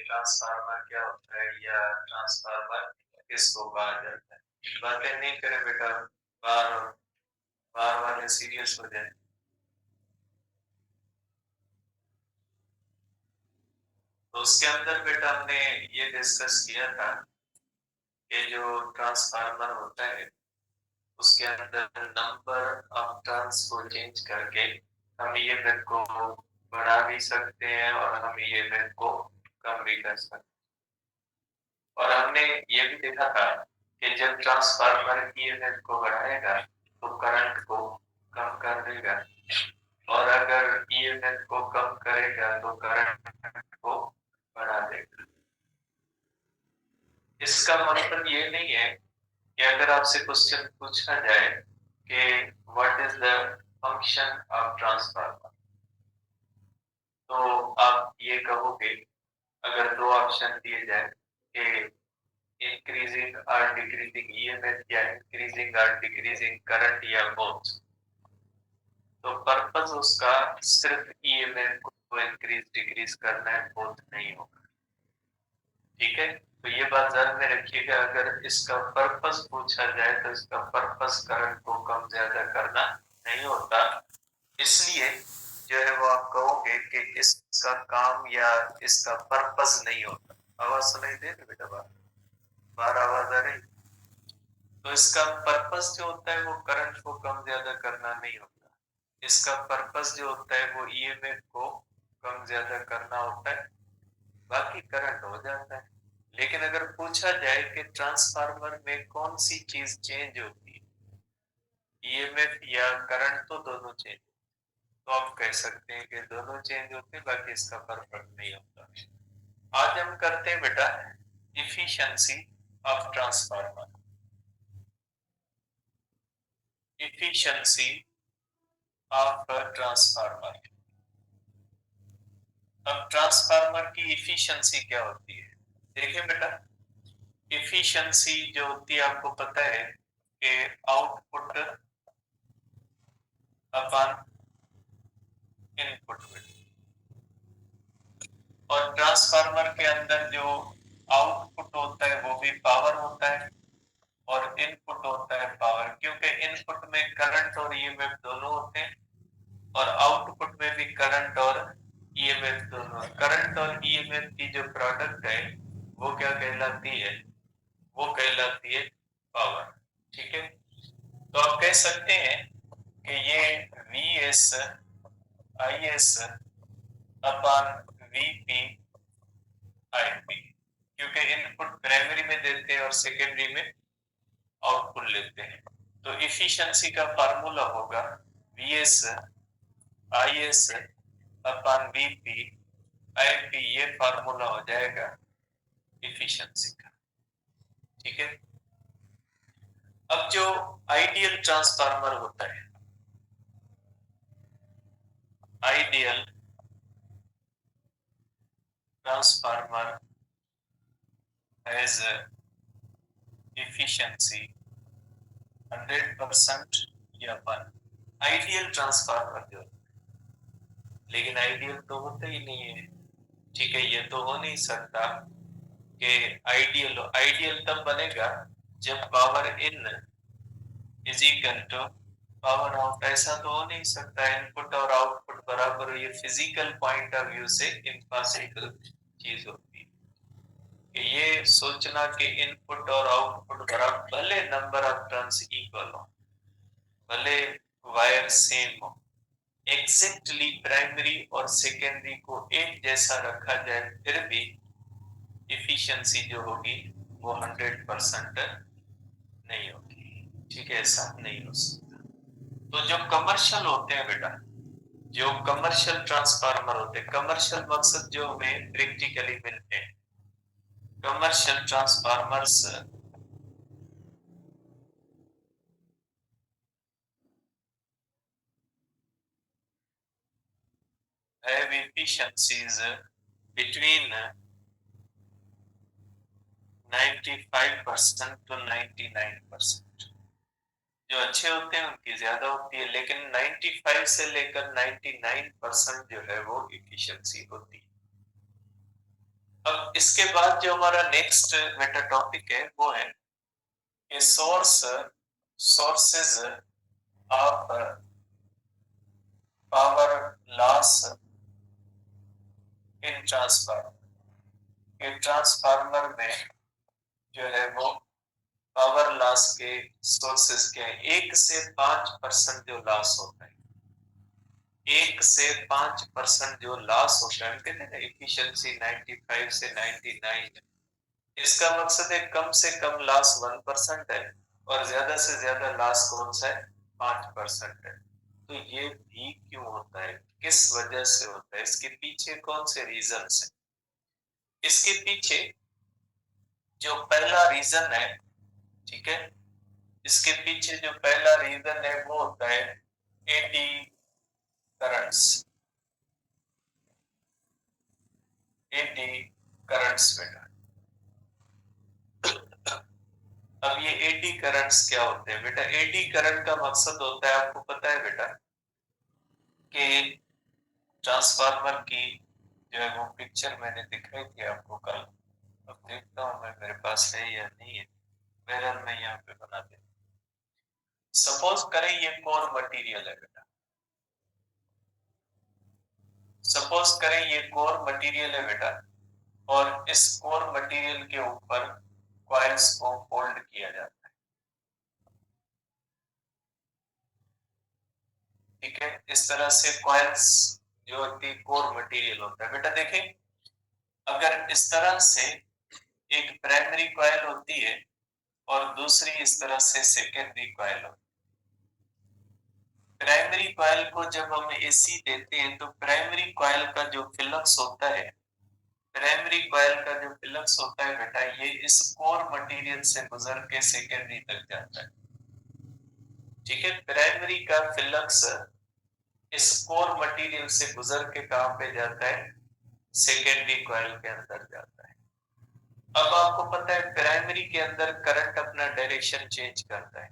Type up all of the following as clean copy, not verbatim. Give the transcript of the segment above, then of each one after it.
Transformer क्या होता है या ट्रांसफार्मर किसको कहा जाता है। बातें नहीं करें बेटा, बार बार वाले सीरियस हो जाए। तो उसके अंदर बेटा हमने ये डिस्कस किया था कि जो ट्रांसफार्मर होता है उसके अंदर नंबर ऑफ टर्न्स को चेंज करके हम ईएमएफ को बढ़ा भी सकते हैं और हम ईएमएफ को कम भी कर सकते हैं। और हमने ये भी देखा था कि जब ट्रांसफार्मर ईएमएफ को बढ़ाएगा तो करंट को कम कर देगा, और अगर ईएमएफ को कम करेगा तो करंट को बढ़ा देगा। इसका मतलब ये नहीं है कि अगर आपसे क्वेश्चन पूछा जाए कि what is the function of transformer, तो आप ये कहोगे, अगर दो ऑप्शन दिए जाए कि इंक्रीजिंग और डिक्रीजिंग ईएमएफ या इंक्रीजिंग और डिक्रीजिंग करंट या बोथ, तो पर्पस उसका सिर्फ ईएमएफ को इंक्रीज डिक्रीज करना है, बोथ नहीं होगा। ठीक है, तो ये बात ध्यान में रखिएगा। अगर इसका पर्पस पूछा जाए तो इसका पर्पस करंट को कम ज्यादा करना नहीं होता, इसलिए जो है वो आप कहोगे कि इसका काम या इसका पर्पस नहीं होता। आवाज सुनाई दे रही बेटा? बाहर आवाज आ रही? तो इसका पर्पस जो होता है वो करंट को कम ज्यादा करना नहीं होता, इसका पर्पस जो होता है वो ईएमएफ को कम ज्यादा करना होता है, बाकी करंट हो जाता है। लेकिन अगर पूछा जाए कि ट्रांसफार्मर में कौन सी चीज चेंज होती है, ईएमएफ या करंट, तो दोनों चेंज, तो आप कह सकते हैं कि दोनों चेंज होते हैं, बाकी इसका फर्क नहीं होता। आज हम करते हैं बेटा efficiency of transformer. Efficiency of transformer. अब ट्रांसफार्मर की इफिशिएंसी क्या होती है? देखिए बेटा, इफिशिएंसी जो होती है आपको पता है कि आउटपुट अपॉन इनपुट, और ट्रांसफार्मर के अंदर जो आउटपुट होता है वो भी पावर होता है और इनपुट होता है पावर, क्योंकि इनपुट में करंट और ईएमएफ दोनों होते हैं और आउटपुट में भी करंट और ईएमएफ दोनों। करंट और ईएमएफ की जो प्रोडक्ट है वो क्या कहलाती है? वो कहलाती है पावर। ठीक है, तो आप कह सकते हैं कि ये V S I S upon V P I P, क्योंकि इनपुट प्राइमरी में देते हैं और सेकेंडरी में आउटपुट लेते हैं। तो इफिशिएंसी का फार्मूला होगा V S I S upon V P I P, ये फार्मूला हो जाएगा इफिशिएंसी का। ठीक है, अब जो आइडियल ट्रांसफार्मर होता है, आइडियल ट्रांसफार्मर हैज efficiency 100% या 1। आइडियल ट्रांसफार्मर जो, लेकिन आइडियल तो होता ही नहीं है। ठीक है, ये तो हो नहीं सकता कि आइडियल हो। आइडियल तब बनेगा जब power in is equal to power out. ऐसा तो हो नहीं सकता, इनपुट और आउटपुट बराबर हो, ये फिजिकल पॉइंट ऑफ व्यू से इम्पॉसिबल चीज होती है। कि ये सोचना कि इनपुट और आउटपुट बराबर, भले नंबर ऑफ टर्न्स इक्वल हो, भले वायर सेम हो, एग्जैक्टली प्राइमरी और सेकेंडरी को एक जैसा रखा जाए, फिर भी इफिशिएंसी जो होगी वो 100% नहीं होगी। ठीक है, ऐसा नहीं हो सकता। तो जो कमर्शियल होते हैं बेटा, जो कमर्शियल ट्रांसफार्मर होते हैं, कमर्शियल मकसद जो हमें प्रैक्टिकली मिलते हैं, commercial transformers have efficiencies between 95% to 99%। जो अच्छे होते हैं उनकी ज्यादा होती है, लेकिन 95 से लेकर 99% जो है वो इफिशिएंसी होती है। अब इसके बाद जो हमारा नेक्स्ट मेटा टॉपिक है वो है sources of power loss in transformer. ये ट्रांसफार्मर में जो है वो पावर लॉस के सोर्सेज क्या है। 1 से 5% जो लॉस होता है, 1 से 5% जो लॉस होता है, कहते हैं ना एफिशिएंसी 95 से 99। इसका मकसद है कम से कम लॉस 1% है और ज्यादा से ज्यादा लॉस कौन सा है, 5% है। तो ये भी क्यों होता है, किस वजह से होता है, इसके पीछे कौन से रीजंस है। इसके पीछे जो पहला रीजन है, ठीक है, इसके पीछे जो पहला रीजन है वो होता है एडी करंट्स। एडी करंट्स बेटा। अब ये एडी करंट्स क्या होते हैं बेटा। एडी करंट का मकसद होता है, आपको पता है बेटा, कि ट्रांसफार्मर की जो है वो पिक्चर मैंने दिखाई थी आपको कल। अब देखता हूं मैं मेरे पास है या नहीं है। बहरहाल मैं यहाँ पे बना देता। सपोज करें ये कोर मटेरियल है बेटा। सपोज करें ये कोर मटेरियल है बेटा और इस कोर मटेरियल के ऊपर कॉइल्स को फोल्ड किया जाता है। ठीक है, इस तरह से कॉइल्स जो होती है कोर मटेरियल होता है बेटा। देखें, अगर इस तरह से एक प्राइमरी कॉइल होती है और दूसरी इस तरह से सेकेंडरी कॉइल होती है। प्राइमरी कॉइल को जब हम एसी देते हैं तो प्राइमरी कॉइल का जो फ्लक्स होता है, प्राइमरी कॉइल का जो फ्लक्स होता है बेटा, ये इस कोर मटेरियल से गुजर के सेकेंडरी तक जाता है। ठीक है, प्राइमरी का फ्लक्स इस कोर मटेरियल से गुजर के कहां पे जाता है, सेकेंडरी कॉइल के अंदर जाता है। अब आपको पता है प्राइमरी के अंदर करंट अपना डायरेक्शन चेंज करता है।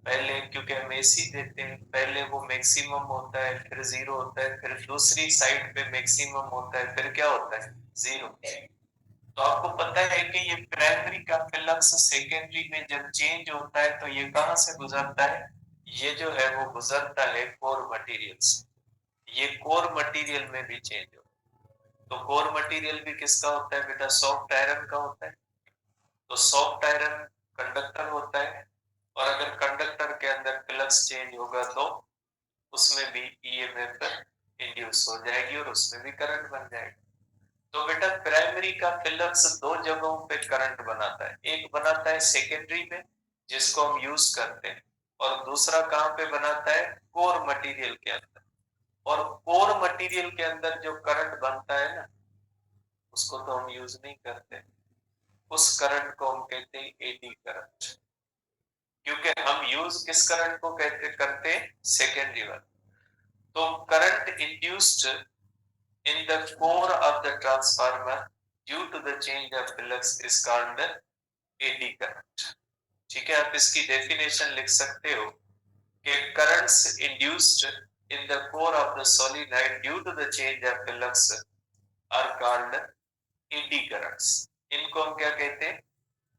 पहले क्योंकि हम एसी देते हैं, पहले वो मैक्सिमम होता है, फिर जीरो होता है, फिर दूसरी साइड पे मैक्सिमम होता है, फिर क्या होता है, जीरो। तो आपको पता है कि ये प्राइमरी का फ्लक्स सेकेंडरी में जब चेंज होता है तो ये कहां से गुजरता है, ये जो है वो गुजरता है कोर मटेरियल से। ये कोर मटेरियल में भी चेंज हो। तो कोर मटेरियल भी किसका होता है बेटा, सॉफ्ट आयरन का होता है। तो सॉफ्ट आयरन कंडक्टर होता है और अगर कंडक्टर के अंदर फ्लक्स चेंज होगा तो उसमें भी ईएमएफ इंड्यूस हो जाएगी और उसमें भी करंट बन जाएगा। तो बेटा प्राइमरी का फ्लक्स दो जगहों पे करंट बनाता है। एक बनाता है सेकेंडरी में जिसको हम यूज करते हैं और दूसरा कहां पे बनाता है, कोर मटेरियल के अंदर। और कोर मटेरियल के अंदर जो करंट बनता है ना, उसको तो हम यूज नहीं करते। उस करंट को हम कहते हैं एडी करंट। क्योंकि हम यूज किस करंट को कहते करते हैं, सेकेंडरी वाला। तो current induced in the core of the transformer due to the change of flux is called eddy current. ठीक है, आप इसकी डेफिनेशन लिख सकते हो कि currents induced in the core of the solenoid due to the change of flux are called eddy currents. इनको हम क्या कहते हैं,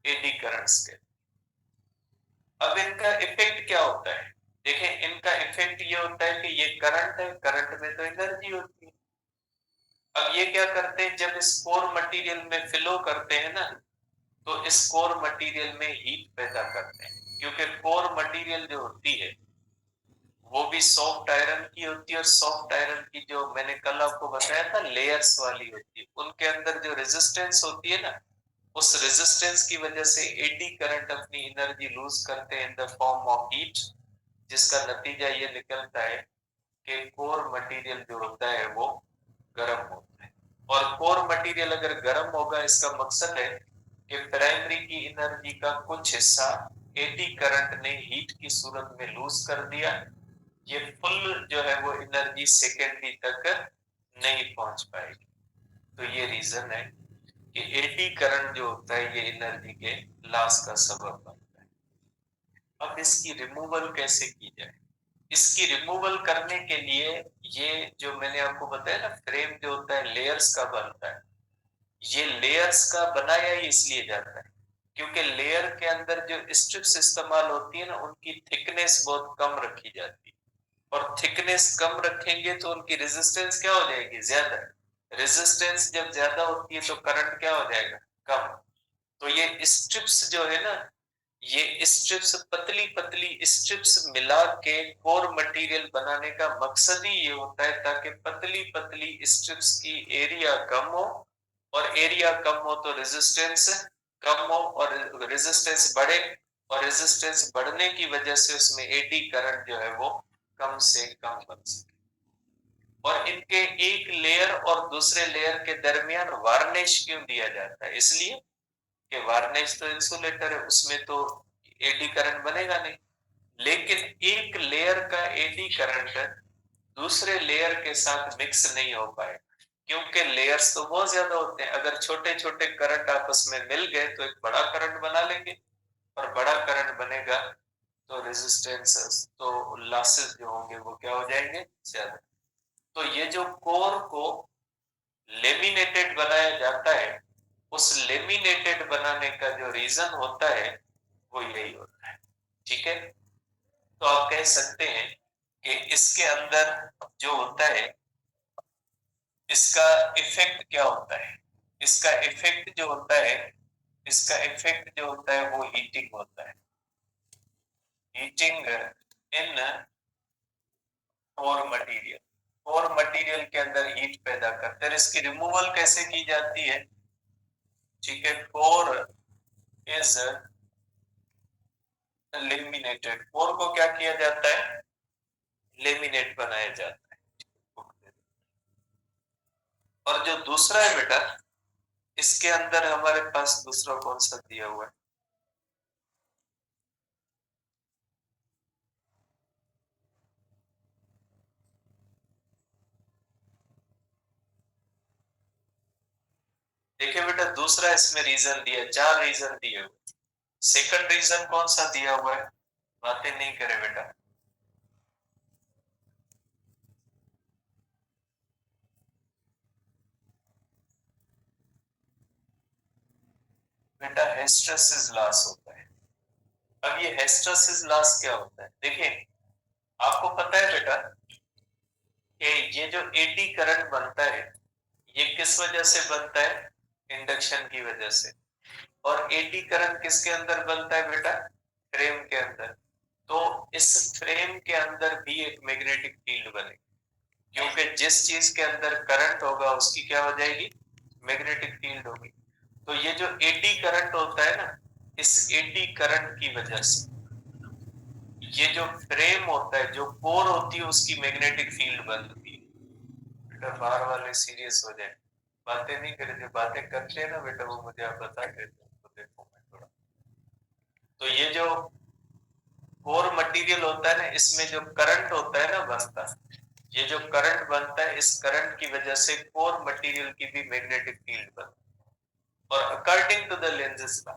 एडी करंट्स कहते हैं। अब इनका इफेक्ट क्या होता है, देखें इनका इफेक्ट ये होता है कि ये करंट है, करंट में तो एनर्जी होती है। अब ये क्या करते हैं, जब इस कोर मटेरियल में फ्लो करते हैं ना, तो इस कोर मटेरियल में हीट पैदा करते हैं। क्योंकि कोर मटेरियल जो होती है वो भी सॉफ्ट आयरन की होती है और सॉफ्ट आयरन की जो मैंने कल आपको बताया था लेयर्स वाली होती है, उनके अंदर जो रेजिस्टेंस होती है ना, उस रेजिस्टेंस की वजह से एडी करंट अपनी एनर्जी लूज करते हैं in the form of heat, जिसका नतीजा ये निकलता है कि कोर मटेरियल जो होता है वो गर्म होता है। और कोर मटेरियल अगर गर्म होगा, इसका मकसद है कि प्राइमरी की एनर्जी का कुछ हिस्सा एडी करंट ने हीट की सूरत में लूज कर दिया। ये फुल जो है वो एनर्जी सेकेंडरी तक नहीं पहुंच पाएगी। तो ये रीजन है कि एडी करंट जो होता है ये एनर्जी के लॉस का सबब बनता है। अब इसकी रिमूवल कैसे की जाए, इसकी रिमूवल करने के लिए ये जो मैंने आपको बताया ना फ्रेम जो होता है लेयर्स का बनता है, ये लेयर्स का बनाया ही इसलिए जाता है क्योंकि लेयर के अंदर जो स्ट्रिप्स इस्तेमाल होती है ना, उनकी थिकनेस बहुत कम रखी जाती है, और थिकनेस कम रखेंगे तो उनकी रेजिस्टेंस क्या हो जाएगी, ज्यादा। रेजिस्टेंस जब ज्यादा होती है तो करंट क्या हो जाएगा, कम। तो ये स्ट्रिप्स जो है ना, ये स्ट्रिप्स पतली पतली स्ट्रिप्स मिला के कोर मटेरियल बनाने का मकसद ही ये होता है ताकि पतली पतली स्ट्रिप्स की एरिया कम हो, और एरिया कम हो तो रेजिस्टेंस कम हो, और रेजिस्टेंस बढ़े, और रेजिस्टेंस बढ़ने की वजह से उसमें एडी करंट जो है वो कम से कम बन सके। और इनके एक लेयर और दूसरे लेयर के दरमियान वार्निश क्यों दिया जाता है, इसलिए कि वार्निश तो इंसुलेटर है, उसमें तो एडी करंट बनेगा नहीं, लेकिन एक लेयर का एडी करंट दूसरे लेयर के साथ मिक्स नहीं हो पाएगा क्योंकि लेयर्स तो बहुत ज्यादा होते हैं। अगर छोटे छोटे करंट आपस में मिल गए तो एक बड़ा करंट बना लेंगे, और बड़ा करंट बनेगा तो रेजिस्टेंस तो लॉसेस जो होंगे वो क्या हो जाएंगे, ज्यादा। तो ये जो कोर को लेमिनेटेड बनाया जाता है, उस लेमिनेटेड बनाने का जो रीजन होता है वो यही होता है, ठीक है। तो आप कह सकते हैं कि इसके अंदर जो होता है, इसका इफेक्ट क्या होता है, इसका इफेक्ट जो होता है, इसका इफेक्ट जो होता है वो हीटिंग होता है, heating in core material. Core material के अंदर हीट पैदा करते हैं। इसकी रिमूवल कैसे की जाती है, ठीक है। कोर इज लेमिनेटेड, कोर को क्या किया जाता है, लेमिनेट बनाया जाता है। और जो दूसरा है बेटा, इसके अंदर हमारे पास दूसरा कौन सा दिया हुआ है, देखिए बेटा, दूसरा इसमें रीजन दिया, 4 रीजन दिए हुए। सेकंड रीजन कौन सा दिया हुआ है, बातें नहीं करे बेटा। बेटा हिस्टैरिसीस लॉस होता है। अब ये हिस्टैरिसीस लॉस क्या होता है, देखिए आपको पता है बेटा कि ये जो एडी करंट बनता है ये किस वजह से बनता है, इंडक्शन की वजह से। और एडी करंट किसके अंदर बनता है बेटा, फ्रेम के अंदर। तो इस फ्रेम के अंदर भी एक मैग्नेटिक फील्ड बनेगी क्योंकि जिस चीज के अंदर करंट होगा उसकी क्या हो जाएगी, मैग्नेटिक फील्ड होगी। तो ये जो एडी करंट होता है ना, इस एडी करंट की वजह से ये जो फ्रेम होता है, जो कोर होती है, उसकी मैग्नेटिक फील्ड बनती है। बेटा बाहर वाले सीरियस हो जाए, बातें नहीं करे, जो बातें करते हैं ना बेटा वो मुझे आप बता देते हैं, तो देखो मैं थोड़ा। तो ये जो कोर मटेरियल होता है ना, इसमें जो करंट होता है ना बनता, ये जो करंट बनता है, इस करंट की वजह से कोर मटेरियल की भी मैग्नेटिक फील्ड बनती है। और according to the Lenz's law,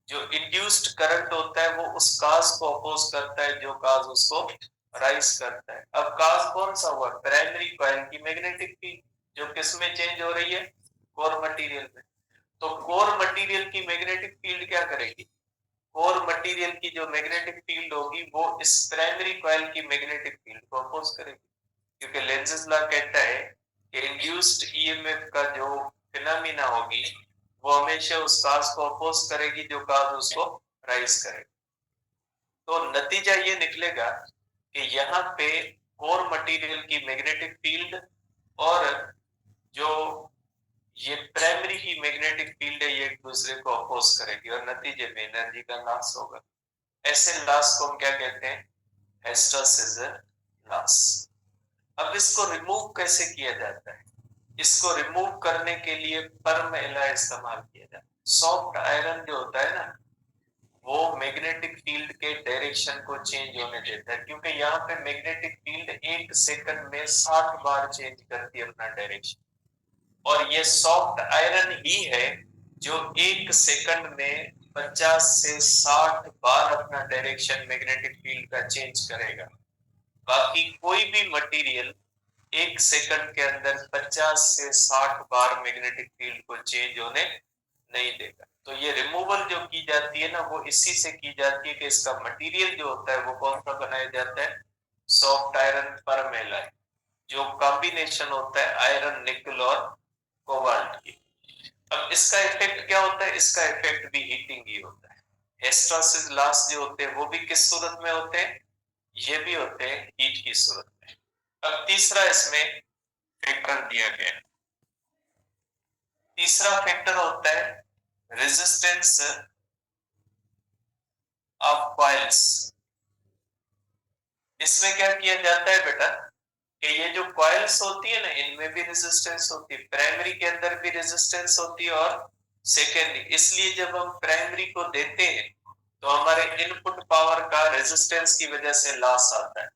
जो इंड्यूस्ड करंट होता है वो उस काज को अपोज करता है जो काज उसको राइज करता है। अब काज कौन सा हुआ, प्राइमरी कॉइल की मैग्नेटिक फील्ड, जो किस में चेंज हो रही है, कोर मटेरियल में। तो कोर मटेरियल की मैग्नेटिक फील्ड क्या करेगी, कोर मटेरियल की जो मैग्नेटिक फील्ड होगी वो इस प्राइमरी कॉइल की मैग्नेटिक फील्ड को अपोज करेगी, क्योंकि लेंजेस लॉ कहता है कि इंड्यूस्ड ईएमएफ का जो फिनोमिना होगी वो हमेशा उस काज को अपोज करेगी जो काज उसको राइज करेगी। तो नतीजा ये निकलेगा कि यहाँ पे कोर मटेरियल की मैग्नेटिक फील्ड और जो ये प्राइमरी की मैग्नेटिक फील्ड है ये एक दूसरे को अपोज करेगी, और नतीजे में एनर्जी का लॉस होगा। ऐसे लॉस को हम क्या कहते हैं, हिस्टैरिसीस लॉस। अब इसको रिमूव कैसे किया जाता है, इसको रिमूव करने के लिए परम एलॉय इस्तेमाल किया जाता है। सॉफ्ट आयरन जो होता है ना, वो मैग्नेटिक फील्ड के डायरेक्शन को चेंज होने देता है, क्योंकि यहाँ पे मैग्नेटिक फील्ड 1 सेकंड में 60 बार चेंज करती है अपना डायरेक्शन। और ये सॉफ्ट आयरन ही है जो 1 सेकंड में 50 से 60 बार अपना डायरेक्शन मैग्नेटिक फील्ड का चेंज करेगा। बाकी कोई भी मटेरियल 1 सेकंड के अंदर 50 से 60 बार मैग्नेटिक फील्ड को चेंज होने नहीं देगा। तो ये रिमूवल जो की जाती है ना, वो इसी से की जाती है कि इसका मटेरियल जो होता है वो कौन सा बनाया जाता है, सॉफ्ट आयरन परमेलाइट, जो कॉम्बिनेशन होता है आयरन, निकल और कोबाल्ट की। अब इसका इफेक्ट क्या होता है, इसका इफेक्ट भी हीटिंग ही होता है। हिस्टैरिसीस लॉस जो होते हैं वो भी किस सूरत में होते हैं, ये भी होते हैं हीट की सूरत में। अब तीसरा इसमें फैक्टर दिया गया है, तीसरा फैक्टर होता है रेजिस्टेंस ऑफ कॉइल्स। इसमें क्या किया जाता है बेटा कि ये जो कॉइल्स होती है ना, इनमें भी रेजिस्टेंस होती है, प्राइमरी के अंदर भी रेजिस्टेंस होती है और सेकेंडरी। इसलिए जब हम प्राइमरी को देते हैं तो हमारे इनपुट पावर का रेजिस्टेंस की वजह से लॉस आता है,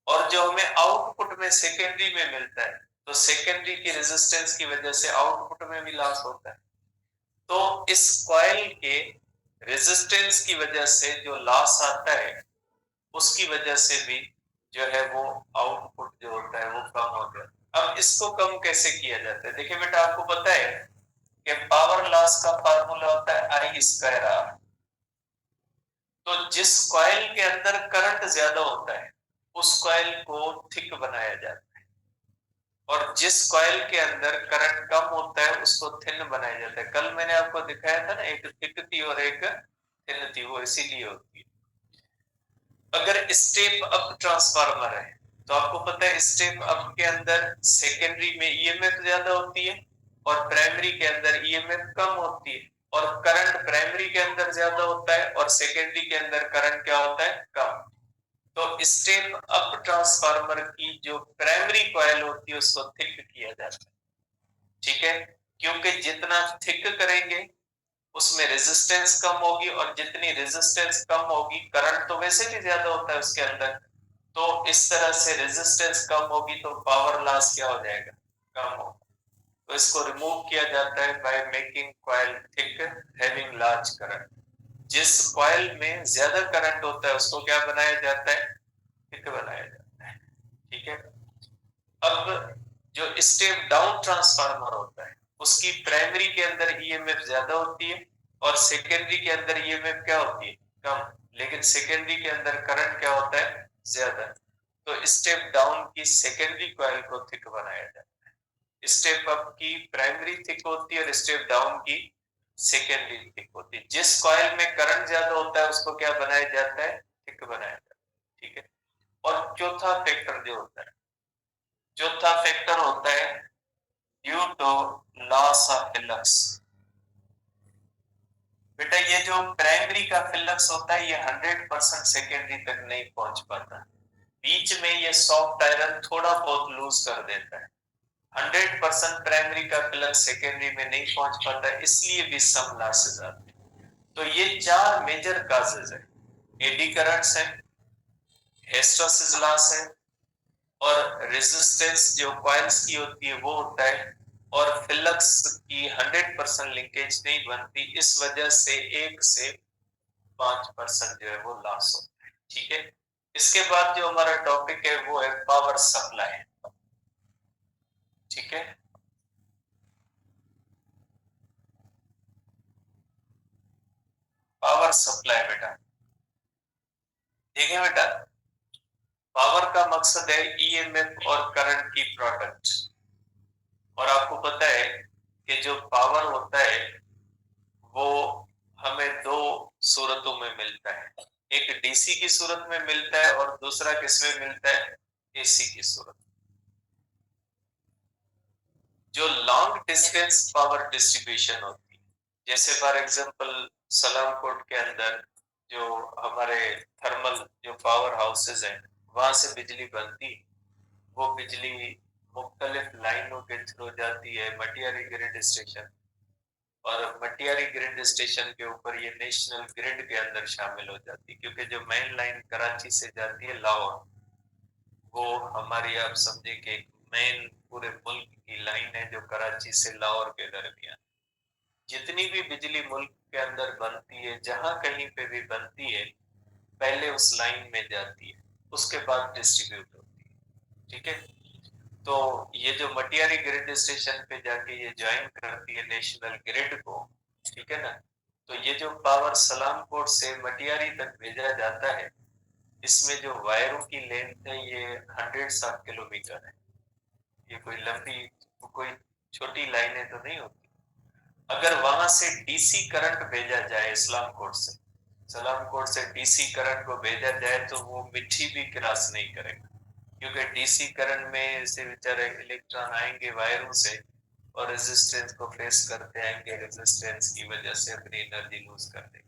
और जो हमें आउटपुट में सेकेंडरी में मिलता है तो सेकेंडरी की रेजिस्टेंस की वजह से आउटपुट में भी लॉस होता है। तो इस कॉइल के रेजिस्टेंस की वजह से जो लॉस आता है उसकी वजह से भी जो है वो आउटपुट जो होता है वो कम हो जाता है। अब इसको कम कैसे किया जाता है, देखिए बेटा आपको पता है कि पावर लॉस का फार्मूला होता है आई स्क्वायर आर। तो जिस कॉइल के अंदर करंट ज्यादा होता है उस कॉइल को थिक बनाया जाता है, और जिस कॉइल के अंदर करंट कम होता है उसको थिन बनाया जाता है। कल मैंने आपको दिखाया था ना, एक थिक थी और एक थिन थी, वो इसीलिए होती है। अगर स्टेप अप ट्रांसफार्मर है तो आपको पता है स्टेप अप के अंदर सेकेंडरी में ईएमएफ ज्यादा होती है और प्राइमरी के अंदर ईएमएफ कम होती है, और करंट प्राइमरी के अंदर ज्यादा होता है और सेकेंडरी के अंदर करंट क्या होता है, कम। तो स्टेप अप ट्रांसफार्मर की जो प्राइमरी कॉइल होती है उसको थिक किया जाता है, ठीक है, क्योंकि जितना थिक करेंगे उसमें रेजिस्टेंस कम होगी, और जितनी रेजिस्टेंस कम होगी करंट तो वैसे भी ज्यादा होता है उसके अंदर, तो इस तरह से रेजिस्टेंस कम होगी तो पावर लॉस क्या हो जाएगा, कम होगा। तो इसको रिमूव किया जाता है by making coil thick having large current. जिस कॉइल में ज्यादा करंट होता है उसको क्या बनाया जाता है, थिक बनाया जाता है, ठीक है। अब जो स्टेप डाउन ट्रांसफार्मर होता है उसकी प्राइमरी के अंदर ईएमएफ ज्यादा होती है और सेकेंडरी के अंदर ईएमएफ क्या होती है, कम, लेकिन सेकेंडरी के अंदर करंट क्या होता है, ज्यादा। तो स्टेप डाउन की सेकेंडरी कॉइल को थिक बनाया जाता है, स्टेप अप की प्राइमरी थिक होती है और स्टेप डाउन की सेकेंडरी थिक होती है। जिस कॉइल में करंट ज्यादा होता है उसको क्या बनाया जाता है, थिक बनाया जाता है, ठीक है। और चौथा फैक्टर जो होता है, चौथा फैक्टर होता है due to loss of flux. बेटा ये जो प्राइमरी का फ्लक्स होता है ये 100% सेकेंडरी तक नहीं पहुंच पाता, बीच में ये सॉफ्ट आयरन थोड़ा बहुत लूज कर देता है। 100% प्राइमरी का फ्लक्स सेकेंडरी में नहीं पहुंच पाता, इसलिए भी सम लॉसेस आते हैं। तो ये चार मेजर काजेस है, एडी करंट्स है, हिस्टैरिसीस लॉस है, और रेजिस्टेंस जो कॉइल्स की होती है वो होता है, और फ्लक्स की 100% लिंकेज नहीं बनती, इस वजह से 1 से 5% जो है वो लॉस होता है, ठीक है। इसके बाद जो हमारा टॉपिक है वो है पावर सप्लाई, ठीक है। पावर सप्लाई बेटा, देखिए बेटा पावर का मकसद है ईएमएफ और करंट की प्रोडक्ट, और आपको पता है कि जो पावर होता है वो हमें दो सूरतों में मिलता है, एक डीसी की सूरत में मिलता है और दूसरा किसमें मिलता है, एसी की सूरत। जो लॉन्ग डिस्टेंस पावर डिस्ट्रीब्यूशन होती है, जैसे फॉर एग्जांपल सलामकोट के अंदर जो हमारे थर्मल जो पावर हाउसेज हैं वहां से बिजली बनती है, वो बिजली मुख्तलिफ लाइनों के थ्रू जाती है मटियारी ग्रिड स्टेशन, और मटियारी ग्रिड स्टेशन के ऊपर ये नेशनल ग्रिड के अंदर शामिल हो जाती है, क्योंकि जो मेन लाइन कराची से जाती है लाहौर, वो हमारी आप समझे कि एक मेन पूरे मुल्क की लाइन है जो कराची से लाहौर के दरमियान। जितनी भी बिजली मुल्क के अंदर बनती है, जहां कहीं पे भी बनती है, पहले उस लाइन में जाती है, उसके बाद डिस्ट्रीब्यूट होती है, ठीक है। तो ये जो मटियारी ग्रिड स्टेशन पे जाके ये ज्वाइन करती है नेशनल ग्रिड को, ठीक है ना। तो ये जो पावर सलामकोट से मटियारी तक भेजा जाता है, इसमें जो वायरों की लेंथ है ये 100 किलोमीटर है। ये कोई लंबी, कोई छोटी लाइनें तो नहीं होती। अगर वहां से डीसी करंट भेजा जाए इस्लामकोट से, सलामकोट से डीसी करंट को भेजा जाए तो वो मिट्टी भी क्रॉस नहीं करेगा, क्योंकि डीसी करंट में से बेचारे इलेक्ट्रॉन आएंगे वायरों से और रेजिस्टेंस को फेस करते आएंगे, रेजिस्टेंस की वजह से अपनी एनर्जी लूज कर देंगे।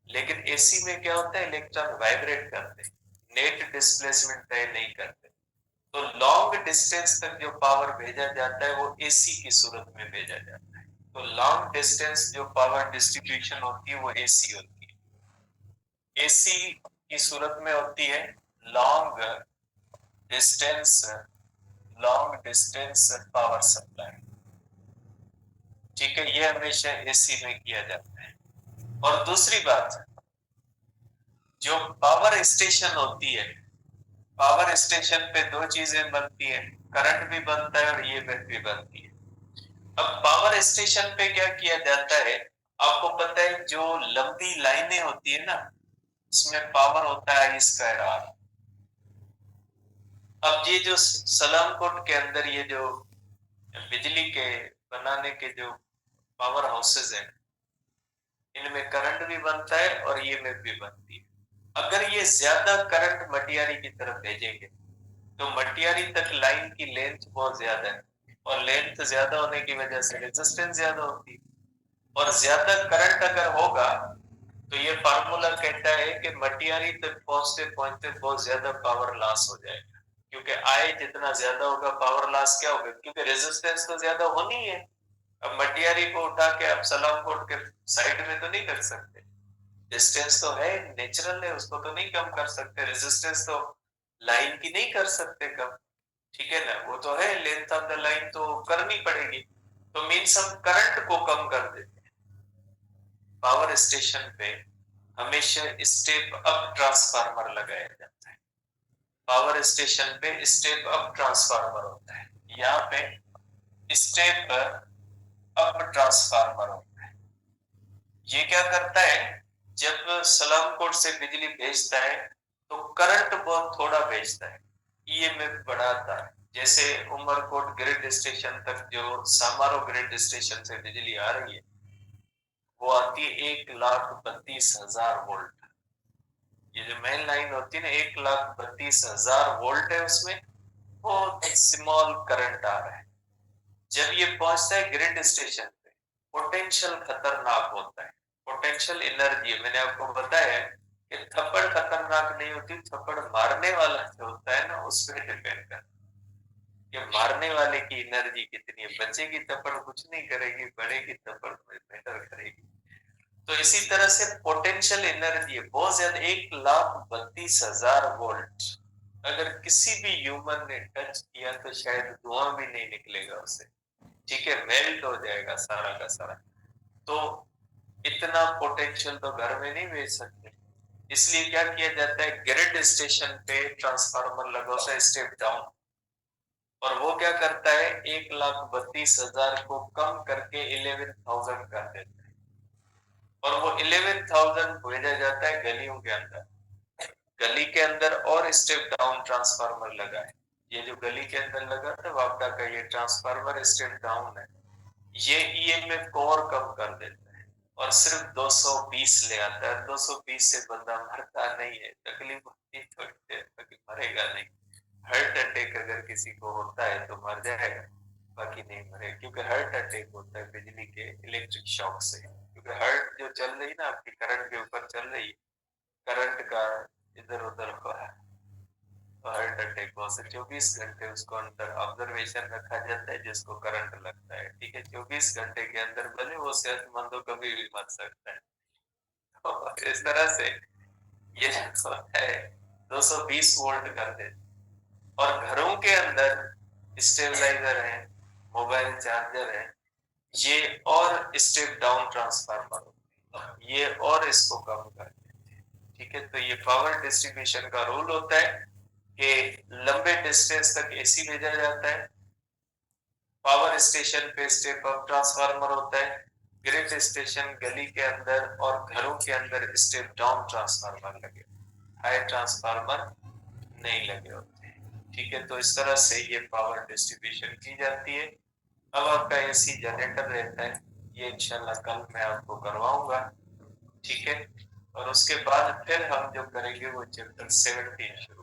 लेकिन एसी में क्या होता है, इलेक्ट्रॉन वाइब्रेट करते हैं, नेट डिस्प्लेसमेंट तय नहीं करते। तो लॉन्ग डिस्टेंस तक जो पावर भेजा जाता है वो एसी की सूरत में भेजा जाता है। तो लॉन्ग डिस्टेंस जो पावर डिस्ट्रीब्यूशन होती है वो एसी होती है। एसी की सूरत में होती है long distance, long distance power supply, ठीक है। ये हमेशा एसी में किया जाता है। और दूसरी बात, जो पावर स्टेशन होती है, पावर स्टेशन पे दो चीजें बनती है, करंट भी बनता है और ये भी बनती है। अब पावर स्टेशन पे क्या किया जाता है, आपको पता है जो लंबी लाइनें होती है ना, इसमें पावर होता है स्क्वायर आर। अब ये जो सलामकोट के अंदर ये जो बिजली के बनाने के जो पावर हाउसेज हैं, इनमें करंट भी बनता है और ये में भी बनती है। अगर ये ज्यादा करंट मटियारी की तरफ भेजेंगे तो मटियारी तक लाइन की लेंथ बहुत ज्यादा है, और लेंथ ज्यादा होने की वजह से रेजिस्टेंस ज्यादा होती है। और ज्यादा करंट अगर होगा तो ये फार्मूला कहता है कि मटियारी तक पहुंचते पहुंचते बहुत ज्यादा पावर लॉस हो जाएगा, क्योंकि आय जितना ज्यादा होगा पावर लॉस क्या होगा, क्योंकि रेजिस्टेंस तो ज्यादा होनी है। अब मटियारी को उठा के आप सलामकोट के साइड में तो नहीं कर सकते, डिस्टेंस तो है, नेचुरल है, उसको तो नहीं कम कर सकते, रेजिस्टेंस तो लाइन की नहीं कर सकते कम, ठीक है ना। वो तो है, लेंथ ऑफ द लाइन तो करनी पड़ेगी। तो मीन्स हम करंट को कम कर देते हैं। पावर स्टेशन पे हमेशा स्टेप अप ट्रांसफार्मर लगाया जाता है। पावर स्टेशन पे स्टेप अप ट्रांसफार्मर होता है, यहाँ पे स्टेप अप ट्रांसफार्मर होता है। ये क्या करता है, जब सलामकोट से बिजली भेजता है तो करंट बहुत थोड़ा भेजता है, ईएमएफ बढ़ाता है। जैसे उमरकोट ग्रिड स्टेशन तक जो समारो ग्रिड स्टेशन से बिजली आ रही है, वो आती है 1,32,000 वोल्ट। ये जो मेन लाइन होती है ना, 1,32,000 वोल्ट है, उसमें बहुत स्मॉल करंट आ रहा है। जब ये पहुंचता है ग्रिड स्टेशन पे, पोटेंशियल खतरनाक होता है। पोटेंशियल एनर्जी, मैंने आपको बताया कि थप्पड़ खतरनाक नहीं होती, थप्पड़ मारने वाला जो होता है ना, उस पर डिपेंड करता है कि मारने वाले की एनर्जी कितनी है। बच्चे की थप्पड़ कुछ नहीं करेगी, बड़े की थप्पड़ बेहतर करेगी। तो इसी तरह से पोटेंशियल एनर्जी है बहुत ज्यादा, 1,32,000 वोल्ट। अगर किसी भी ह्यूमन ने टच किया तो शायद धुआं भी नहीं निकलेगा उससे, ठीक है, मेल्ट हो जाएगा सारा का सारा। तो इतना पोटेंशियल तो घर में नहीं भेज सकते, इसलिए क्या किया जाता है, ग्रिड स्टेशन पे ट्रांसफार्मर लगा होता है स्टेप डाउन, और वो क्या करता है, 1,32,000 को कम करके 11,000 कर देता है, और वो 11,000 भेजा जाता है गलियों के अंदर। गली के अंदर और स्टेप डाउन ट्रांसफार्मर लगा है। ये जो गली के अंदर लगा था वापडा का ये ट्रांसफार्मर स्टेप डाउन है, ये ईएमएफ को और कम कर देता है और सिर्फ 220 ले आता है। 220 से बंदा मरता नहीं है, तकलीफ होती है थोड़ी देर तक, मरेगा नहीं। हार्ट अटैक अगर किसी को होता है तो मर जाएगा, बाकी नहीं मरेगा, क्योंकि हार्ट अटैक होता है बिजली के इलेक्ट्रिक शॉक से। क्योंकि हार्ट जो चल रही ना आपकी, करंट के ऊपर चल रही है, करंट का इधर उधर हो रहा है, तो हार्ट अटैक हो से 24 घंटे उसको अंदर ऑब्जर्वेशन रखा जाता है जिसको करंट लगता है, ठीक है। 24 घंटे के अंदर भले वो सेहतमंद हो, कभी भी मर सकता है। तो इस तरह से ये होता है, 220 वोल्ट कर देते। और घरों के अंदर स्टेबलाइजर है, मोबाइल चार्जर है, ये और स्टेप डाउन ट्रांसफार्मर, ये और इसको कम कर देते हैं, ठीक है। तो ये पावर डिस्ट्रीब्यूशन का रूल होता है कि लंबे डिस्टेंस तक एसी भेजा जाता है, पावर स्टेशन पे स्टेप अप ट्रांसफार्मर होता है, ग्रिड स्टेशन गली के अंदर और घरों के अंदर स्टेप डाउन ट्रांसफार्मर लगे, हाई ट्रांसफार्मर नहीं लगे होते हैं। ठीक है, तो इस तरह से ये पावर डिस्ट्रीब्यूशन की जाती है। अब आपका एसी जनरेटर रहता है, ये इंशाल्लाह कल मैं आपको करवाऊंगा। ठीक है, और उसके बाद फिर हम जो करेंगे वो चैप्टर 17 शुरू